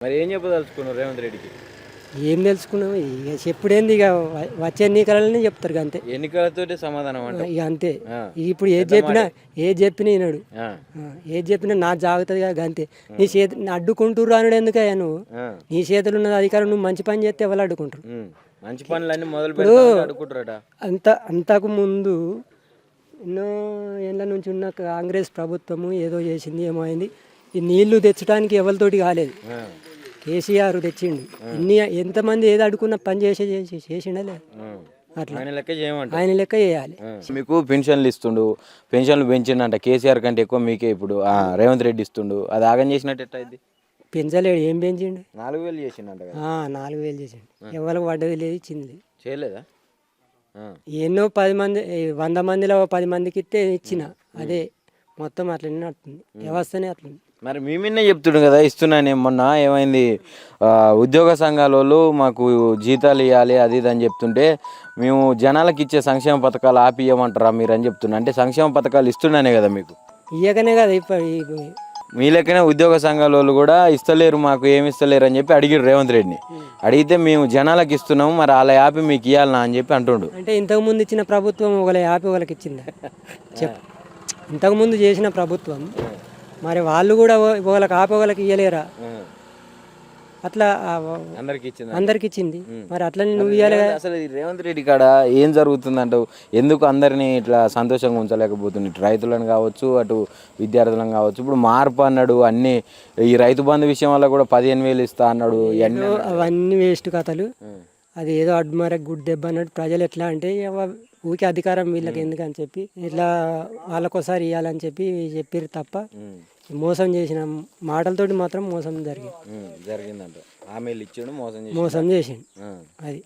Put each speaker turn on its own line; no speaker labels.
మరి ఏం చెప్పదలుచుకున్నారు రేవంత్ రెడ్డికి?
ఏం తెలుసుకున్నాం ఇక చెప్పుడేంది ఇక వచ్చే ఎన్నికలనే చెప్తారు ఇక అంతే.
ఎన్నికలతోటి సమాధానం అంట.
ఇక అంతే.
ఆ.
ఇప్పుడు ఏది చెప్పినా వినడు.
ఆ.
ఏది చెప్పినా నా జాగ్రత్తగా అంతే. నీ చేతి అడ్డుకుంటుర్రు అనుడు ఎందుకయ్యా నువ్వు?
ఆ.
నీ చేతులు ఉన్న అధికారం నువ్వు మంచి పని చేస్తే ఎవరు అడ్డుకుంటారు?
మంచి పనులన్నీ మొదలు పెడతారు అడుగుకుంటారట.
అంతకు ముందు ఎన్నో ఏళ్ళ నుంచి ఉన్న కాంగ్రెస్ ప్రభుత్వము ఏదో చేసింది, ఏమో అయింది. ఈ నీళ్లు తెచ్చడానికి ఎవరితోటి కాలేదు, కేసీఆర్ తెచ్చిండు. ఎంతమంది ఏది అడుగుకున్న పని చేసిండలే. అట్లా ఆయన లెక్క చేయాలి.
మీకు పెన్షన్లు ఇస్తుండు, పెన్షన్లు పెంచిండంట కేసీఆర్ కంటే ఎక్కువ మీకే ఇప్పుడు రేవంత్ రెడ్డి ఇస్తుండు. అది ఆగం చేసినట్టు ఎట్టయిద్ది?
పెంచలేడు, ఏం పెంచిండు?
4,000 చేసిండంట.
4,000 చేసిండు. ఎవరికి పడ్డది లేదు, ఇచ్చింది లేదు.
చేయలేదా?
ఎన్నో 10 మంది 100 మందిలో 10 మందికి ఇస్తే ఇచ్చిన, అదే మొత్తం అట్లనే నడుతుంది వ్యవస్థనే అట్లా.
మరి మీ మీదనే చెప్తుండు కదా ఇస్తున్నాను. మొన్న ఏమైంది, ఉద్యోగ సంఘాల వాళ్ళు మాకు జీతాలు ఇవ్వాలి అది ఇది అని చెప్తుంటే మేము జనాలకు ఇచ్చే సంక్షేమ పథకాలు ఆపియమంటారా మీరు అని చెప్తున్నా. అంటే సంక్షేమ పథకాలు ఇస్తున్నానే కదా మీకు,
ఇయ్యకనే కదా ఇప్పుడు
మీ లెక్కనే ఉద్యోగ సంఘాల వాళ్ళు కూడా ఇస్తలేరు, మాకు ఏమి ఇస్తలేరు అని చెప్పి అడిగిరు రేవంత్ రెడ్డిని. అడిగితే మేము జనాలకు ఇస్తున్నాము, మరి అలా యాపి మీకు ఇవ్వాలనా అని చెప్పి అంటుండు.
అంటే ఇంతకుముందు ఇచ్చిన ప్రభుత్వం ఒకళ్ళ యాపి వాళ్ళకి ఇచ్చిందా చెప్పు? ఇంతకుముందు చేసిన ప్రభుత్వం మరి వాళ్ళు కూడా ఒకళ్ళకి ఆపి ఒకళ్ళకి ఇవ్వలేరా? అట్లా అందరికి ఇచ్చింది, మరి అట్లనే నువ్వు ఇవ్వాలి.
అసలు రేవంత్ రెడ్డి కాడ ఏం జరుగుతుందంటావు? ఎందుకు అందరినీ ఇట్లా సంతోషంగా ఉంచలేకపోతుంది? ఇటు రైతులను కావచ్చు, అటు విద్యార్థులను కావచ్చు. ఇప్పుడు మార్పు అన్నాడు, అన్ని ఈ రైతు బంధు విషయం వల్ల కూడా 15,000 ఇస్తా అన్నాడు.
అవన్నీ వేస్ట్ కథలు. అది ఏదో అడ్మర గుడ్ దెబ్బ అన్నాడు. ప్రజలు ఎట్లా అంటే ఊకే అధికారం వీళ్ళకి ఎందుకని చెప్పి ఇట్లా వాళ్ళకోసారి ఇవ్వాలని చెప్పి చెప్పారు తప్ప మోసం చేసిన మాటలతోటి మాత్రం మోసం జరిగిందంట.
హామీలు ఇచ్చాడు, మోసం
చేసిండు అది.